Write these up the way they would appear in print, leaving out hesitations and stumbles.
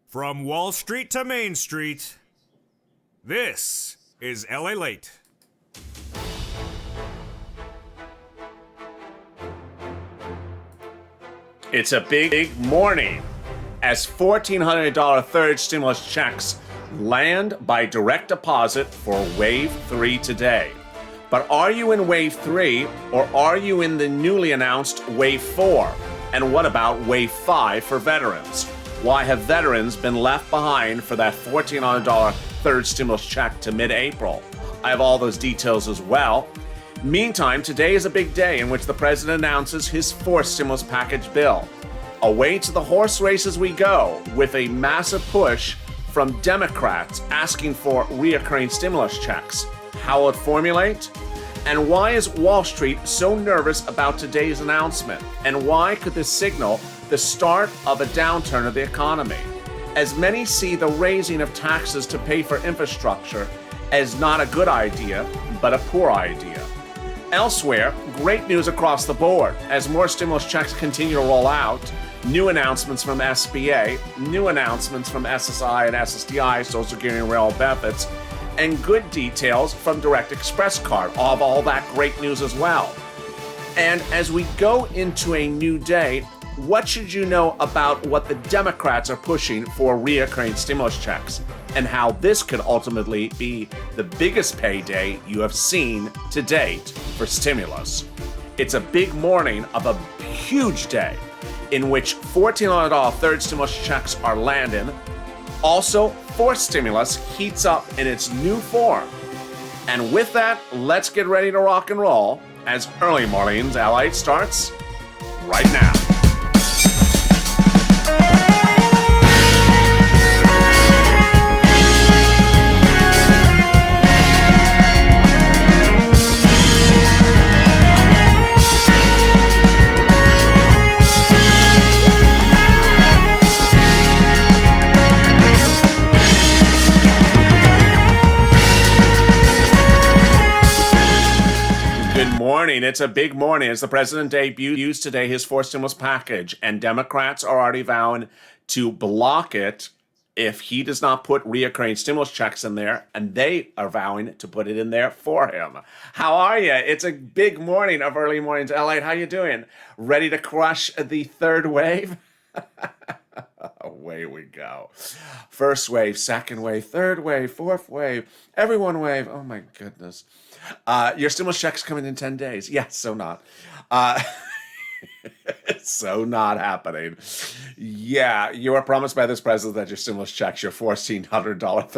From Wall Street to Main Street, this is LALATE. It's a big morning as $1,400 third stimulus checks land by direct deposit for Wave 3 today. But are you in Wave 3 or are you in the newly announced Wave 4? And what about Wave 5 for veterans? Why have veterans been left behind for that $1,400 third stimulus check to mid-April? I have all those details as well. Meantime, today is a big day in which the president announces his fourth stimulus package bill. Away to the horse races we go with a massive push from Democrats asking for reoccurring stimulus checks. How will it formulate? And why is Wall Street so nervous about today's announcement? And why could this signal the start of a downturn of the economy? As many see the raising of taxes to pay for infrastructure as not a good idea, but a poor idea. Elsewhere, great news across the board as more stimulus checks continue to roll out. New announcements from SBA, new announcements from SSI and SSI, Social Security and Rail Benefits, and good details from Direct Express Card of all that great news as well. And as we go into a new day, what should you know about what the Democrats are pushing for reoccurring stimulus checks and how this could ultimately be the biggest payday you have seen to date for stimulus? It's a big morning of a huge day in which $1,400 third stimulus checks are landing. Also, fourth stimulus heats up in its new form. And with that, let's get ready to rock and roll as early mornings LA starts right now. Morning. It's a big morning as the president debuts today his fourth stimulus package, and Democrats are already vowing to block it if he does not put reoccurring stimulus checks in there, and they are vowing to put it in there for him. How are you? It's a big morning of early mornings. LA, how you doing? Ready to crush the third wave? Away we go. First wave, second wave, third wave, fourth wave, everyone wave. Oh my goodness. Your stimulus check's coming in 10 days. Yes, so not. So not happening. Yeah, you were promised by this president that your stimulus checks, your $1,400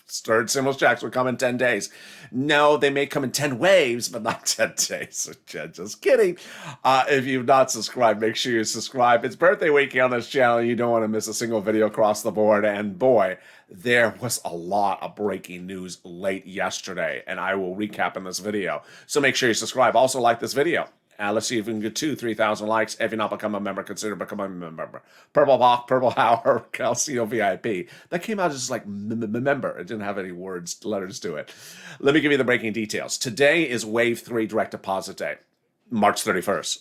third stimulus checks would come in 10 days. No, they may come in 10 waves, but not 10 days. Just kidding. If you've not subscribed, make sure you subscribe. It's birthday week here on this channel. You don't want to miss a single video across the board. And boy, there was a lot of breaking news late yesterday, and I will recap in this video. So make sure you subscribe. Also like this video. Let's see if we can get 3,000 likes. If you're not become a member, consider becoming a member. Purple Hawk, Purple Hour, Calcio VIP. That came out as like member. It didn't have any letters to it. Let me give you the breaking details. Today is Wave 3 Direct Deposit Day, March 31st.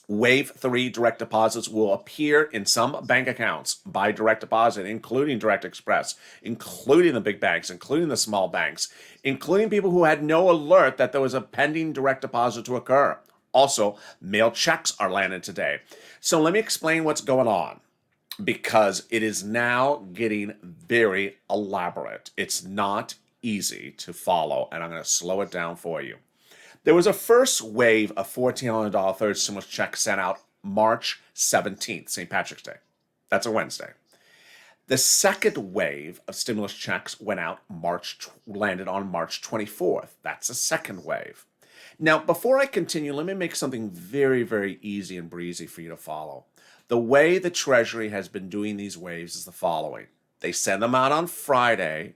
Wave 3 direct deposits will appear in some bank accounts by direct deposit, including Direct Express, including the big banks, including the small banks, including people who had no alert that there was a pending direct deposit to occur. Also, mail checks are landing today. So let me explain what's going on, because it is now getting very elaborate. It's not easy to follow, and I'm going to slow it down for you. There was a first wave of $1,400 third stimulus check sent out March 17th, St. Patrick's Day. That's a Wednesday. The second wave of stimulus checks went out landed on March 24th. That's the second wave. Now, before I continue, let me make something very, very easy and breezy for you to follow. The way the Treasury has been doing these waves is the following. They send them out on Friday,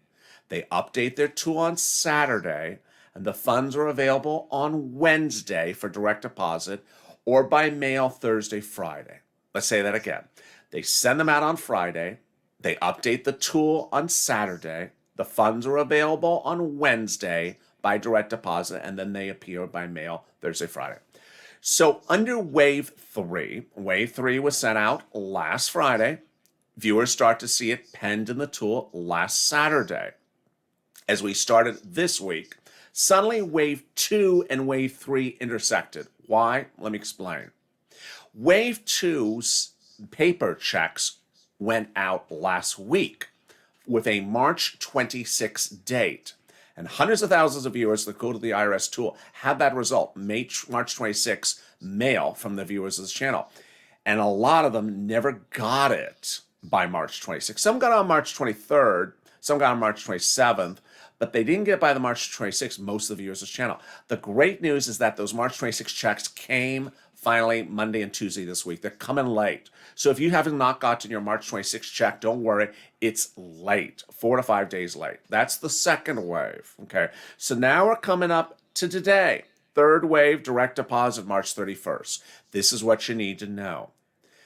they update their tool on Saturday, and the funds are available on Wednesday for direct deposit or by mail Thursday, Friday. Let's say that again. They send them out on Friday, they update the tool on Saturday, the funds are available on Wednesday by direct deposit, and then they appear by mail Thursday, Friday. So under Wave 3 was sent out last Friday. Viewers start to see it penned in the tool last Saturday. As we started this week, suddenly wave 2 and wave 3 intersected. Why? Let me explain. Wave 2's paper checks went out last week with a March 26 date. And hundreds of thousands of viewers that go to the IRS tool had that result, March 26 mail from the viewers of this channel. And a lot of them never got it by March 26th. Some got on March 23rd, some got on March 27th, but they didn't get by the March 26th, most of the viewers of this channel. The great news is that those March 26 checks came finally Monday and Tuesday this week. They're coming late. So if you haven't not gotten your March 26 check, don't worry. It's late, 4 to 5 days late. That's the second wave, okay? So now we're coming up to today. Third wave, direct deposit, March 31st. This is what you need to know.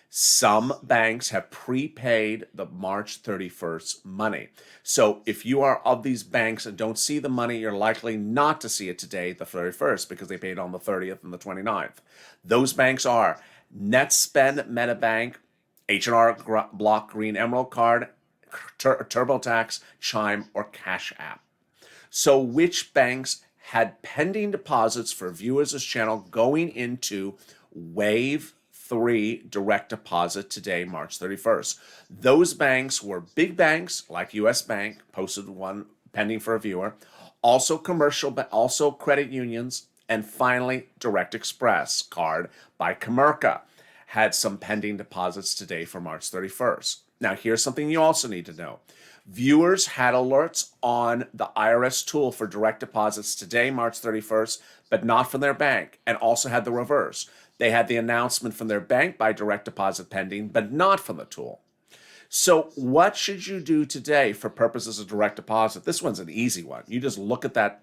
Some banks have prepaid the March 31st money. So if you are of these banks and don't see the money, you're likely not to see it today, the 31st, because they paid on the 30th and the 29th. Those banks are NetSpend, MetaBank, H&R Block Green Emerald Card, TurboTax, Chime, or Cash App. So which banks had pending deposits for viewers of this channel going into Wave 3 direct deposit today, March 31st. Those banks were big banks like US Bank, posted one pending for a viewer, also commercial, but also credit unions, and finally Direct Express card by Comerica had some pending deposits today for March 31st. Now here's something you also need to know. Viewers had alerts on the IRS tool for direct deposits today, March 31st, but not from their bank, and also had the reverse. They had the announcement from their bank by direct deposit pending, but not from the tool. So what should you do today for purposes of direct deposit? This one's an easy one. You just look at that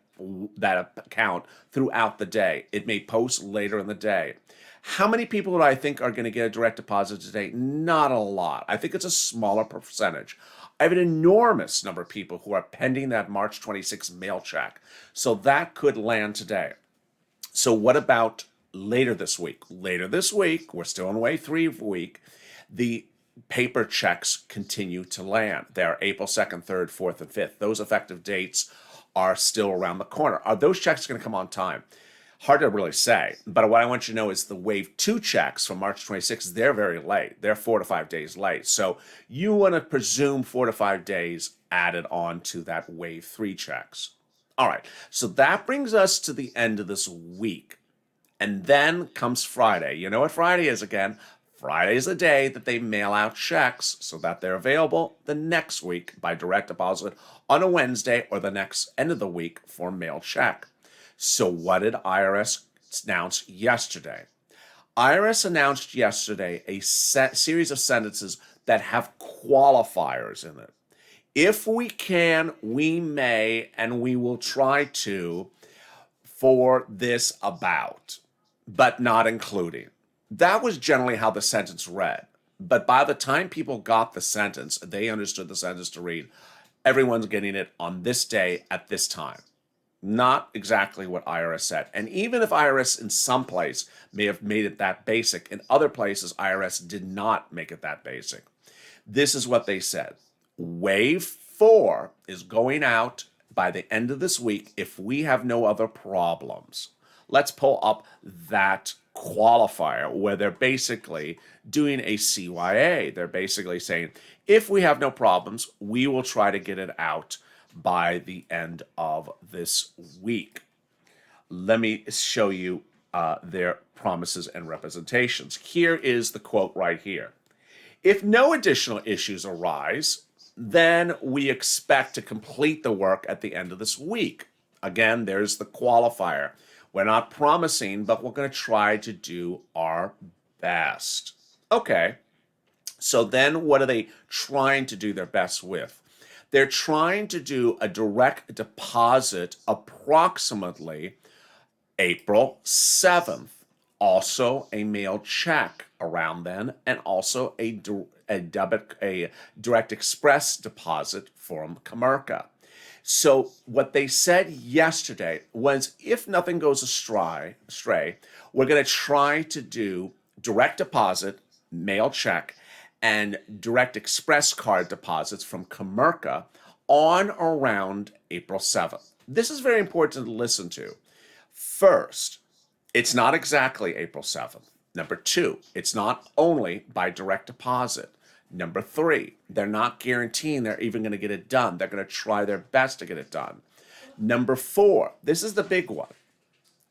account throughout the day. It may post later in the day. How many people do I think are going to get a direct deposit today? Not a lot. I think it's a smaller percentage. I have an enormous number of people who are pending that March 26 mail check. So that could land today. So what about later this week? Later this week, we're still in wave 3 week, the paper checks continue to land. They're April 2nd, 3rd, 4th, and 5th. Those effective dates are still around the corner. Are those checks going to come on time? Hard to really say, but what I want you to know is the wave 2 checks from March 26th, they're very late. They're 4 to 5 days late. So you want to presume 4 to 5 days added on to that wave 3 checks. All right, so that brings us to the end of this week. And then comes Friday. You know what Friday is again? Friday is the day that they mail out checks so that they're available the next week by direct deposit on a Wednesday or the next end of the week for mail check. So what did IRS announce yesterday? IRS announced yesterday a series of sentences that have qualifiers in it. If we can, we may, and we will try to for this about, but not including. That was generally how the sentence read. But by the time people got the sentence, they understood the sentence to read, everyone's getting it on this day at this time. Not exactly what IRS said. And even if IRS in some place may have made it that basic, in other places IRS did not make it that basic. This is what they said. Wave 4 is going out by the end of this week if we have no other problems. Let's pull up that qualifier where they're basically doing a CYA. They're basically saying, if we have no problems, we will try to get it out by the end of this week. Let me show you their promises and representations. Here is the quote right here. If no additional issues arise, then we expect to complete the work at the end of this week. Again, there's the qualifier. We're not promising, but we're going to try to do our best. Okay, so then what are they trying to do their best with? They're trying to do a direct deposit approximately April 7th. Also a mail check around then, and also a direct express deposit from Comerica. So what they said yesterday was, if nothing goes astray, we're going to try to do direct deposit, mail check, and direct express card deposits from Comerica on or around April 7th. This is very important to listen to. First, it's not exactly April 7th. Number two, it's not only by direct deposit. Number three, they're not guaranteeing they're even going to get it done. They're going to try their best to get it done. Number four, this is the big one.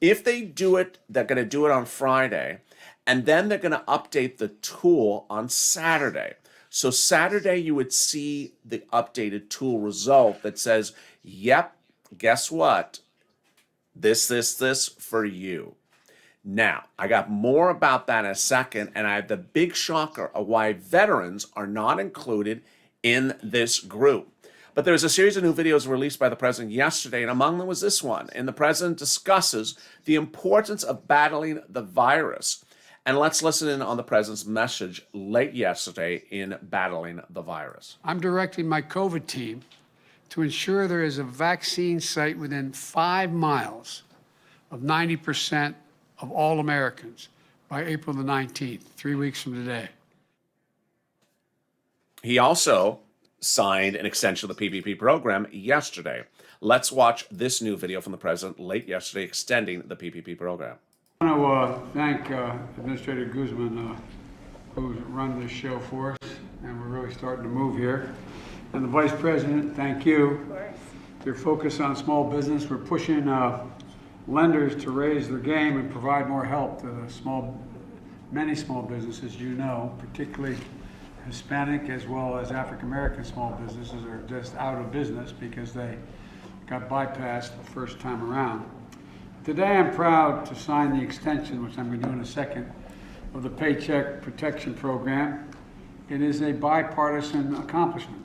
If they do it, they're going to do it on Friday, and then they're going to update the tool on Saturday. So Saturday, you would see the updated tool result that says, yep, guess what? This for you. Now, I got more about that in a second, and I have the big shocker of why veterans are not included in this group. But there's a series of new videos released by the president yesterday, and among them was this one. And the president discusses the importance of battling the virus. And let's listen in on the president's message late yesterday in battling the virus. I'm directing my COVID team to ensure there is a vaccine site within 5 miles of 90% of all Americans by April the 19th, 3 weeks from today. He also signed an extension of the PPP program yesterday. Let's watch this new video from the president late yesterday extending the PPP program. I want to thank Administrator Guzman, who's run this show for us, and we're really starting to move here. And the Vice President, thank you. Your focus on small business. We're pushing lenders to raise their game and provide more help to the many small businesses, you know, particularly Hispanic as well as African American small businesses are just out of business because they got bypassed the first time around. Today I'm proud to sign the extension, which I'm going to do in a second, of the Paycheck Protection Program. It is a bipartisan accomplishment.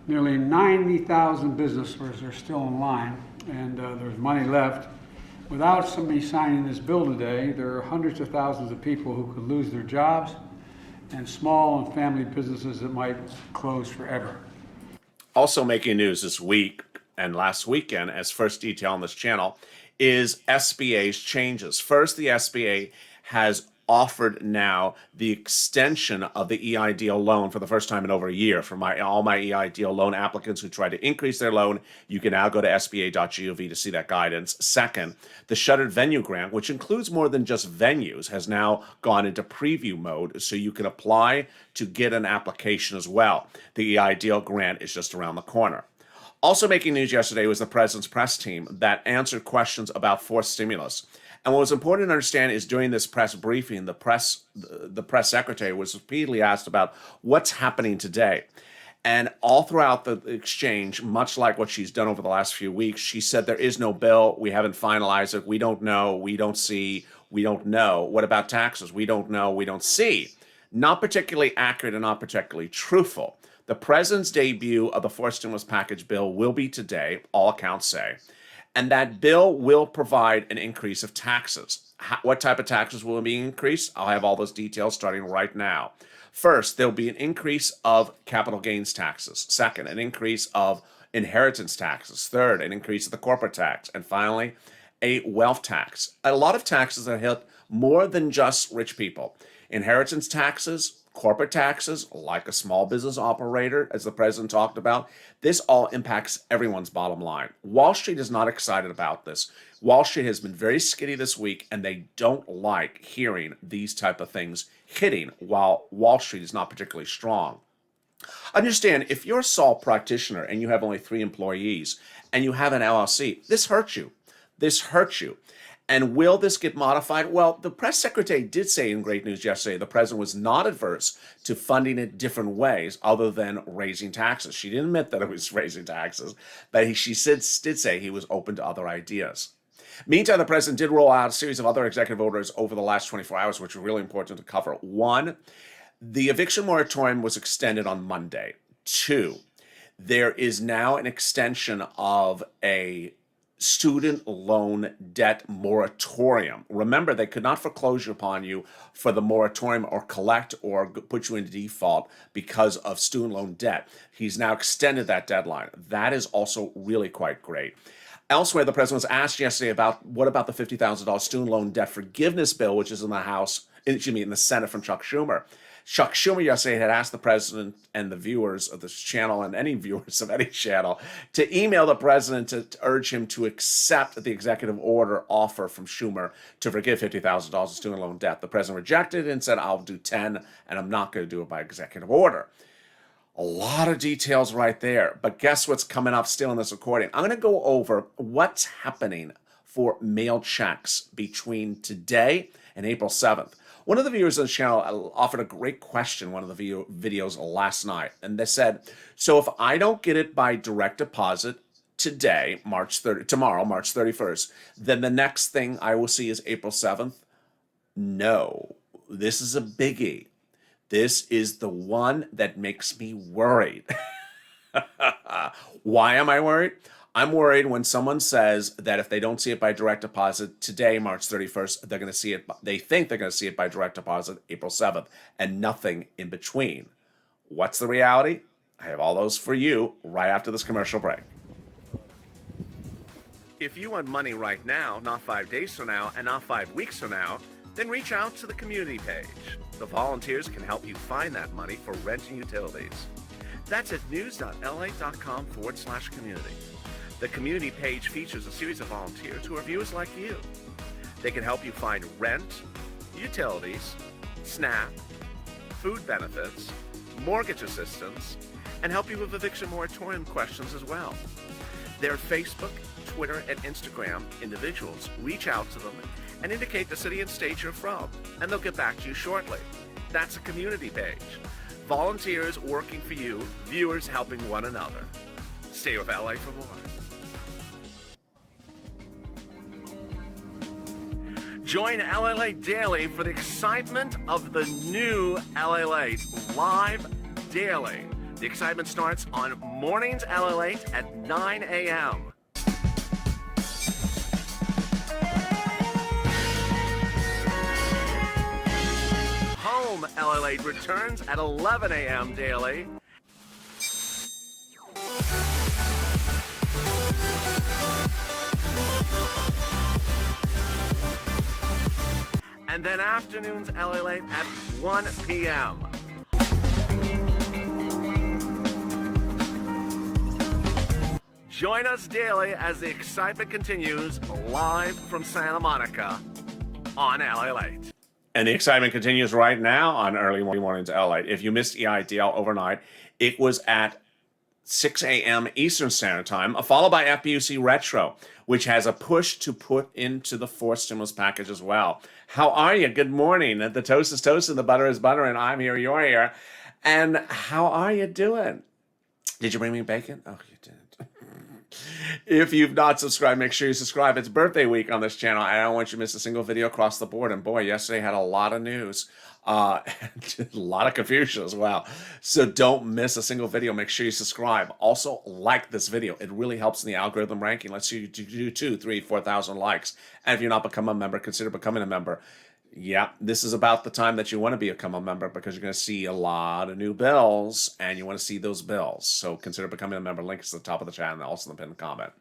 Nearly 90,000 businesses are still in line, and there's money left. Without somebody signing this bill today, there are hundreds of thousands of people who could lose their jobs and small and family businesses that might close forever. Also making news this week and last weekend, as first detail on this channel, is SBA's changes. First, the SBA has offered now the extension of the EIDL loan for the first time in over a year. For all my EIDL loan applicants who try to increase their loan, you can now go to sba.gov to see that guidance. Second, the shuttered venue grant, which includes more than just venues, has now gone into preview mode, so you can apply to get an application as well. The EIDL grant is just around the corner. Also making news yesterday was the president's press team that answered questions about forced stimulus. And what was important to understand is during this press briefing, the press secretary was repeatedly asked about what's happening today. And all throughout the exchange, much like what she's done over the last few weeks, she said there is no bill. We haven't finalized it. We don't know. We don't see. We don't know. What about taxes? We don't know. We don't see. Not particularly accurate and not particularly truthful. The president's debut of the forced stimulus package bill will be today, all accounts say. And that bill will provide an increase of taxes. What type of taxes will be increased? I'll have all those details starting right now. First, there'll be an increase of capital gains taxes. Second, an increase of inheritance taxes. Third, an increase of the corporate tax. And finally, a wealth tax. A lot of taxes that hit more than just rich people. Inheritance taxes, corporate taxes, like a small business operator, as the president talked about, this all impacts everyone's bottom line. Wall Street is not excited about this. Wall Street has been very skitty this week, and they don't like hearing these type of things hitting while Wall Street is not particularly strong. Understand, if you're a sole practitioner and you have only 3 employees and you have an LLC, this hurts you. This hurts you. And will this get modified? Well, the press secretary did say in great news yesterday the president was not adverse to funding it different ways other than raising taxes. She didn't admit that it was raising taxes, but did say he was open to other ideas. Meantime, the president did roll out a series of other executive orders over the last 24 hours, which are really important to cover. 1, the eviction moratorium was extended on Monday. 2, there is now an extension of a student loan debt moratorium. Remember, they could not foreclose upon you for the moratorium or collect or put you into default because of student loan debt. He's now extended that deadline. That is also really quite great. Elsewhere, the president was asked yesterday about what about the $50,000 student loan debt forgiveness bill, which is in the Senate from Chuck Schumer. Chuck Schumer yesterday had asked the president and the viewers of this channel and any viewers of any channel to email the president to urge him to accept the executive order offer from Schumer to forgive $50,000 of student loan debt. The president rejected it and said, I'll do 10 and I'm not going to do it by executive order. A lot of details right there, but guess what's coming up still in this recording? I'm going to go over what's happening for mail checks between today and April 7th. One of the viewers on the channel offered a great question, one of the videos last night, and they said, so if I don't get it by direct deposit today, tomorrow, March 31st, then the next thing I will see is April 7th? No, this is a biggie. This is the one that makes me worried. Why am I worried? I'm worried when someone says that if they don't see it by direct deposit today, March 31st, they're going to see it. They think they're going to see it by direct deposit April 7th, and nothing in between. What's the reality? I have all those for you right after this commercial break. If you want money right now, not 5 days from now, and not 5 weeks from now, then reach out to the community page. The volunteers can help you find that money for rent and utilities. That's at news.lalate.com/community. The community page features a series of volunteers who are viewers like you. They can help you find rent, utilities, SNAP, food benefits, mortgage assistance, and help you with eviction moratorium questions as well. Their Facebook, Twitter, and Instagram individuals reach out to them and indicate the city and state you're from, and they'll get back to you shortly. That's a community page. Volunteers working for you, viewers helping one another. Stay with LA for more. Join LALATE Daily for the excitement of the new LALATE live daily. The excitement starts on mornings LALATE at 9 a.m. Home LALATE returns at 11 a.m. daily. And then afternoons LALATE at 1 p.m. Join us daily as the excitement continues live from Santa Monica on LALATE. And the excitement continues right now on early mornings LALATE. If you missed EIDL overnight, it was at 6 a.m. Eastern Standard Time, followed by FBUC Retro, which has a push to put into the fourth stimulus package as well. How are you? Good morning. The toast is toast and the butter is butter, and I'm here, you're here. And how are you doing? Did you bring me bacon? Oh, you didn't. If you've not subscribed, make sure you subscribe. It's birthday week on this channel. I don't want you to miss a single video across the board. And boy, yesterday had a lot of news. And a lot of confusion as well. So don't miss a single video. Make sure you subscribe. Also, like this video. It really helps in the algorithm ranking. Let's see you do 2,000, 3,000, 4,000 likes. And if you're not become a member, consider becoming a member. Yeah, this is about the time that you want to become a member because you're going to see a lot of new bills and you want to see those bills. So consider becoming a member. Link is at the top of the channel and also in the pinned comment.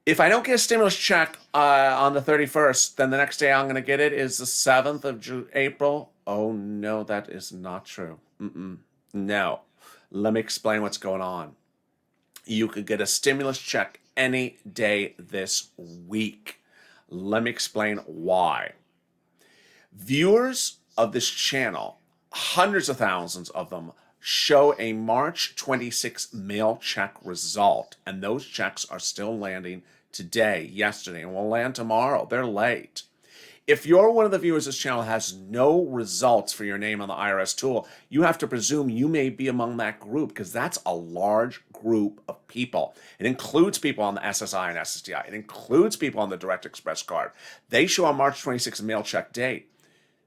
If I don't get a stimulus check on the 31st, then the next day I'm going to get it is the 7th of April. Oh, no, that is not true. No. Let me explain what's going on. You could get a stimulus check any day this week. Let me explain why. Viewers of this channel, hundreds of thousands of them, show a March 26th mail check result, and those checks are still landing today, yesterday, and will land tomorrow. They're late. If you're one of the viewers this channel has no results for your name on the IRS tool, you have to presume you may be among that group because that's a large group of people. It includes people on the SSI and SSI. It includes people on the Direct Express card. They show a March 26th mail check date.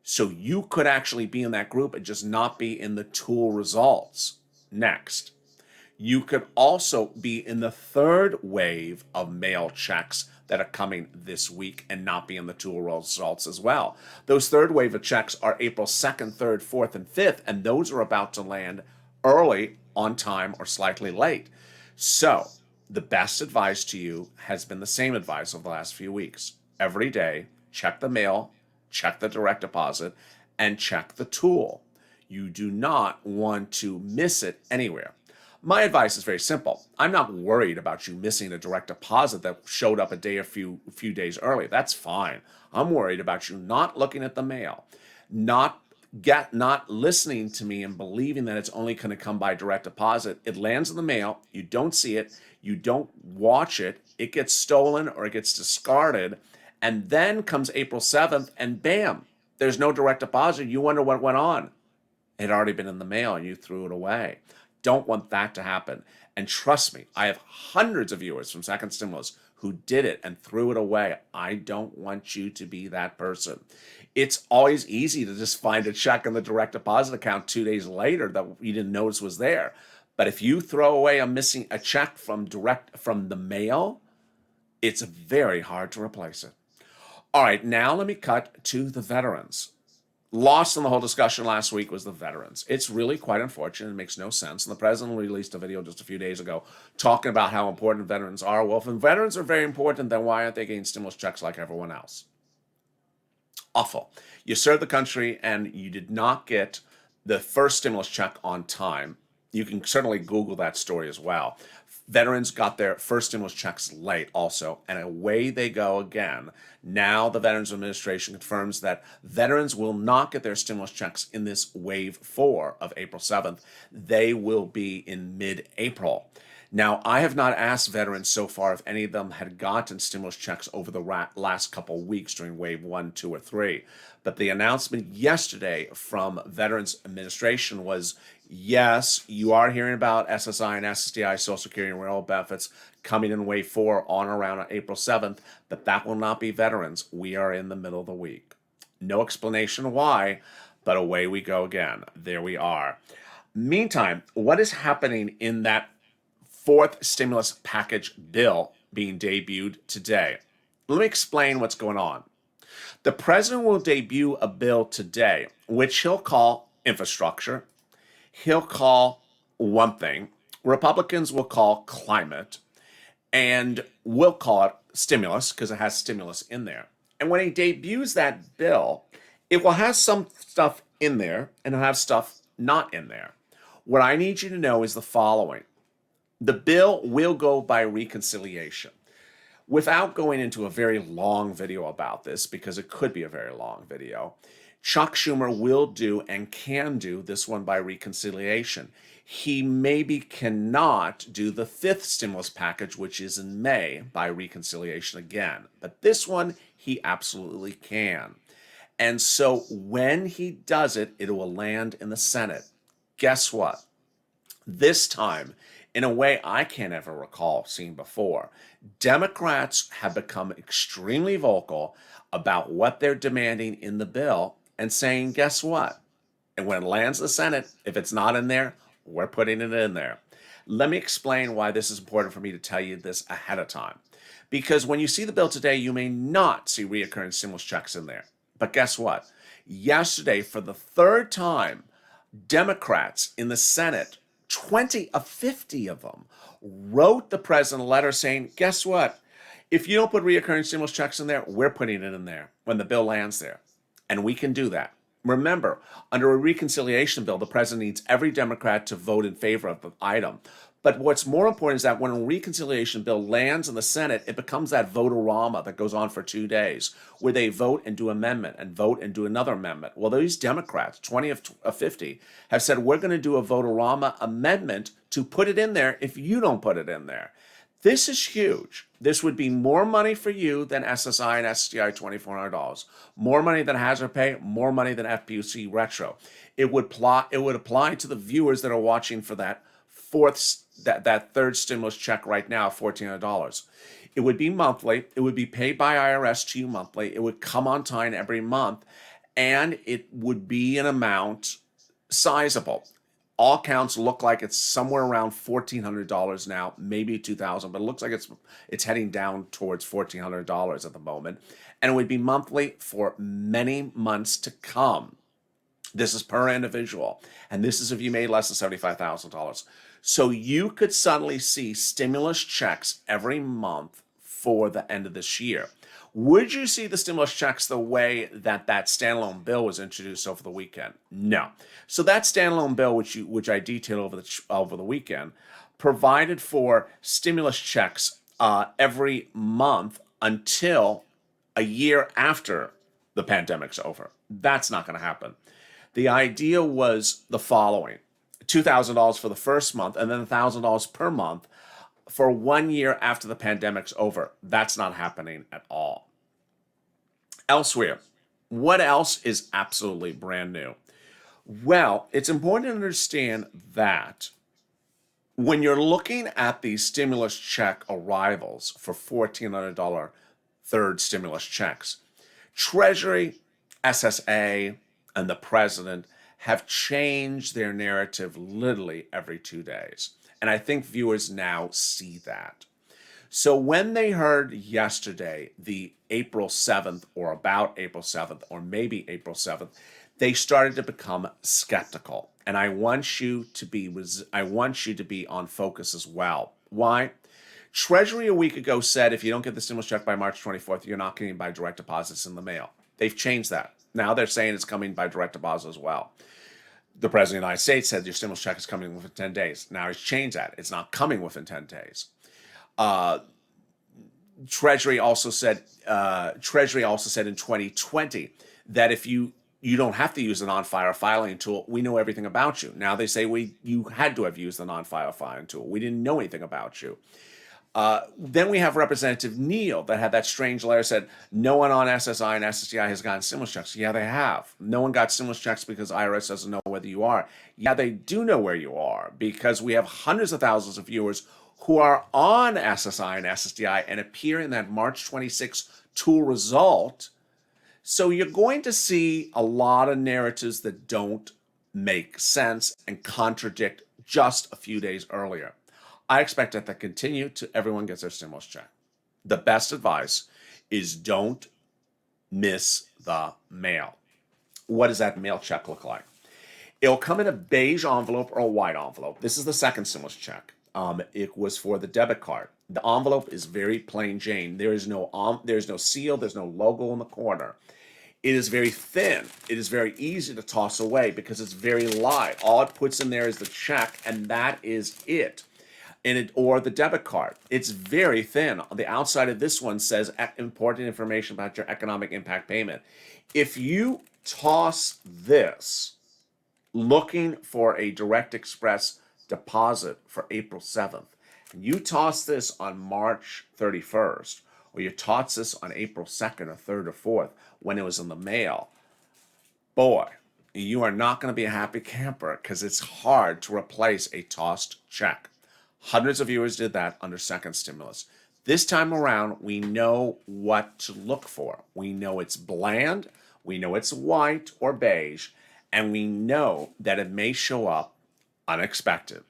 So you could actually be in that group and just not be in the tool results. Next, you could also be in the third wave of mail checks that are coming this week and not be in the tool results as well. Those third wave of checks are April 2nd, 3rd, 4th, and 5th, and those are about to land early, on time, or slightly late. So the best advice to you has been the same advice over the last few weeks. Every day, check the mail, check the direct deposit, and check the tool. You do not want to miss it anywhere. My advice is very simple. I'm not worried about you missing a direct deposit that showed up a few days early. That's fine. I'm worried about you not looking at the mail, not listening to me and believing that it's only going to come by direct deposit. It lands in the mail, you don't see it, you don't watch it, it gets stolen or it gets discarded, and then comes April 7th and bam, there's no direct deposit. You wonder what went on. It had already been in the mail and you threw it away. Don't want that to happen. And trust me, I have hundreds of viewers from Second Stimulus who did it and threw it away. I don't want you to be that person. It's always easy to just find a check in the direct deposit account 2 days later that you didn't notice was there. But if you throw away a check from the mail, it's very hard to replace it. All right, now let me cut to the veterans. Lost in the whole discussion last week was the veterans. It's really quite unfortunate. It makes no sense. And the president released a video just a few days ago talking about how important veterans are. Well, if veterans are very important, then why aren't they getting stimulus checks like everyone else? Awful. You served the country and you did not get the first stimulus check on time. You can certainly Google that story as well. Veterans got their first stimulus checks late also, and away they go again. Now the Veterans Administration confirms that veterans will not get their stimulus checks in this wave 4 of April 7th. They will be in mid-April. Now, I have not asked veterans so far if any of them had gotten stimulus checks over the last couple of weeks during wave 1, 2, or 3. But the announcement yesterday from Veterans Administration was, yes, you are hearing about SSI and SSI, Social Security and Rural Benefits coming in wave 4 on around April 7th, but that will not be veterans. We are in the middle of the week. No explanation why, but away we go again. There we are. Meantime, what is happening in that fourth stimulus package bill being debuted today? Let me explain what's going on. The president will debut a bill today, which he'll call infrastructure. He'll call one thing. Republicans will call climate. And we'll call it stimulus because it has stimulus in there. And when he debuts that bill, it will have some stuff in there and it'll have stuff not in there. What I need you to know is the following. The bill will go by reconciliation. Without going into a very long video about this, because it could be a very long video, Chuck Schumer will do and can do this one by reconciliation. He maybe cannot do the fifth stimulus package, which is in May, by reconciliation again. But this one, he absolutely can. And so when he does it, it will land in the Senate. Guess what? This time, in a way I can't ever recall seeing before, Democrats have become extremely vocal about what they're demanding in the bill and saying, guess what? And when it lands in the Senate, if it's not in there, we're putting it in there. Let me explain why this is important for me to tell you this ahead of time. Because when you see the bill today, you may not see reoccurring stimulus checks in there. But guess what? Yesterday, for the third time, Democrats in the Senate, 20 of 50 of them, wrote the president a letter saying, guess what? If you don't put reoccurring stimulus checks in there, we're putting it in there when the bill lands there. And we can do that. Remember, under a reconciliation bill, the president needs every Democrat to vote in favor of the item. But what's more important is that when a reconciliation bill lands in the Senate, it becomes that vote-a-rama that goes on for 2 days, where they vote and do amendment and vote and do another amendment. Well, these Democrats, 20 of 50, have said, we're going to do a vote-a-rama amendment to put it in there if you don't put it in there. This is huge. This would be more money for you than SSI and SSI $2,400. More money than hazard pay, more money than FPUC retro. It would apply to the viewers that are watching for that third stimulus check right now, $1,400. It would be monthly. It would be paid by IRS to you monthly. It would come on time every month, and it would be an amount sizable. All counts look like it's somewhere around $1,400 now, maybe $2,000, but it looks like it's heading down towards $1,400 at the moment. And it would be monthly for many months to come. This is per individual. And this is if you made less than $75,000. So you could suddenly see stimulus checks every month for the end of this year. Would you see the stimulus checks the way that standalone bill was introduced over the weekend? No. So that standalone bill, which I detailed over the weekend, provided for stimulus checks every month until a year after the pandemic's over. That's not going to happen. The idea was the following: $2,000 for the first month and then $1,000 per month for 1 year after the pandemic's over. That's not happening at all. Elsewhere, what else is absolutely brand new? Well, it's important to understand that when you're looking at these stimulus check arrivals for $1,400 third stimulus checks, Treasury, SSA, and the president have changed their narrative literally every 2 days. And I think viewers now see that. So when they heard yesterday the April 7th or about April 7th or maybe April 7th, they started to become skeptical. And I want you to be on focus as well. Why? Treasury a week ago said if you don't get the stimulus check by March 24th, you're not getting by direct deposits in the mail. They've changed that. Now they're saying it's coming by direct deposit as well. The President of the United States said your stimulus check is coming within 10 days. Now he's changed that. It's not coming within 10 days. Treasury also said in 2020 that if you don't have to use the non-fire filing tool, we know everything about you. Now they say you had to have used the non-fire filing tool. We didn't know anything about you. Then we have Representative Neal that had that strange letter said, no one on SSI and SSI has gotten stimulus checks. Yeah, they have. No one got stimulus checks because IRS doesn't know whether you are. Yeah, they do know where you are because we have hundreds of thousands of viewers who are on SSI and SSDI and appear in that March 26 tool result. So you're going to see a lot of narratives that don't make sense and contradict just a few days earlier. I expect that to continue till everyone gets their stimulus check. The best advice is don't miss the mail. What does that mail check look like? It'll come in a beige envelope or a white envelope. This is the second stimulus check. It was for the debit card. The envelope is very plain Jane. There's no seal. There's no logo in the corner. It is very thin. It is very easy to toss away because it's very light. All it puts in there is the check, and that is it. Or the debit card. It's very thin. On the outside of this one says important information about your economic impact payment. If you toss this looking for a direct express deposit for April 7th, and you toss this on March 31st, or you toss this on April 2nd or 3rd or 4th when it was in the mail, boy, you are not going to be a happy camper because it's hard to replace a tossed check. Hundreds of viewers did that under second stimulus. This time around, we know what to look for. We know it's bland, we know it's white or beige, and we know that it may show up unexpected.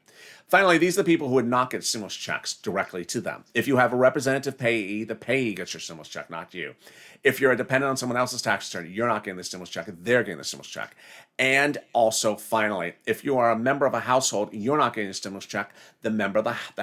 Finally, these are the people who would not get stimulus checks directly to them. If you have a representative payee, the payee gets your stimulus check, not you. If you're a dependent on someone else's tax return, you're not getting the stimulus check, they're getting the stimulus check. And also, finally, if you are a member of a household, you're not getting the stimulus check, the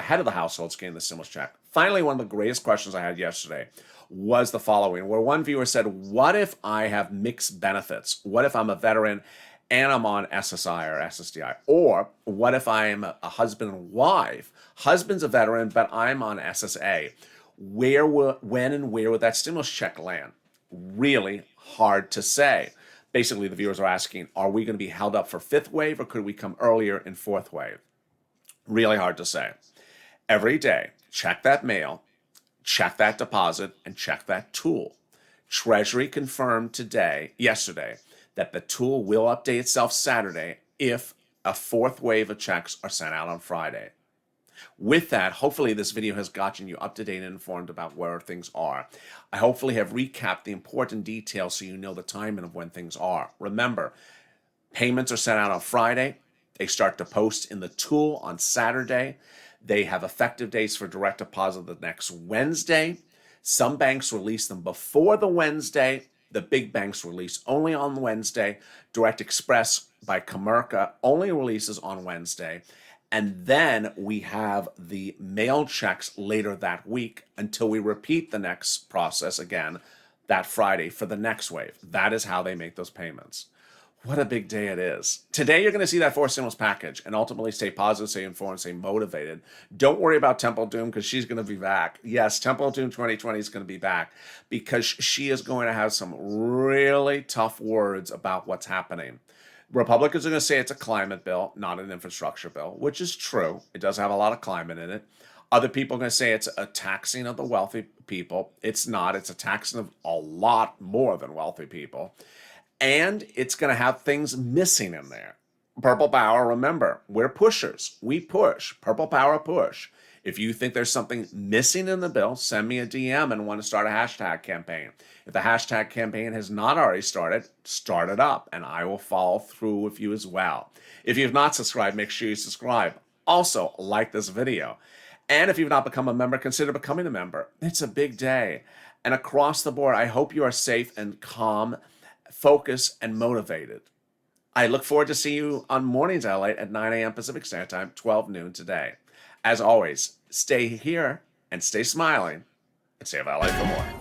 head of the household is getting the stimulus check. Finally, one of the greatest questions I had yesterday was the following, where one viewer said, what if I have mixed benefits? What if I'm a veteran and I'm on SSI or SSDI? Or what if I am a husband and wife? Husband's a veteran, but I'm on SSA. When and where would that stimulus check land? Really hard to say. Basically, the viewers are asking, are we going to be held up for fifth wave or could we come earlier in fourth wave? Really hard to say. Every day, check that mail, check that deposit, and check that tool. Treasury confirmed yesterday, that the tool will update itself Saturday if a fourth wave of checks are sent out on Friday. With that, hopefully this video has gotten you up to date and informed about where things are. I hopefully have recapped the important details so you know the timing of when things are. Remember, payments are sent out on Friday. They start to post in the tool on Saturday. They have effective dates for direct deposit the next Wednesday. Some banks release them before the Wednesday. The big banks release only on Wednesday. Direct Express by Comerica only releases on Wednesday. And then we have the mail checks later that week until we repeat the next process again that Friday for the next wave. That is how they make those payments. What a big day it is. Today, you're going to see that fourth stimulus package and ultimately stay positive, stay informed, stay motivated. Don't worry about Temple Doom because she's going to be back. Yes, Temple Doom 2020 is going to be back because she is going to have some really tough words about what's happening. Republicans are going to say it's a climate bill, not an infrastructure bill, which is true. It does have a lot of climate in it. Other people are going to say it's a taxing of the wealthy people. It's not. It's a taxing of a lot more than wealthy people. And it's going to have things missing in there. Purple Power, remember, we're pushers. We push. Purple Power push. If you think there's something missing in the bill, send me a DM and want to start a hashtag campaign. If the hashtag campaign has not already started, start it up, and I will follow through with you as well. If you've not subscribed, make sure you subscribe. Also, like this video. And if you've not become a member, consider becoming a member. It's a big day. And across the board, I hope you are safe and calm, focused, and motivated. I look forward to seeing you on Mornings LALATE at 9 a.m. Pacific Standard Time, 12 noon today. As always, stay here and stay smiling and stay LA for more.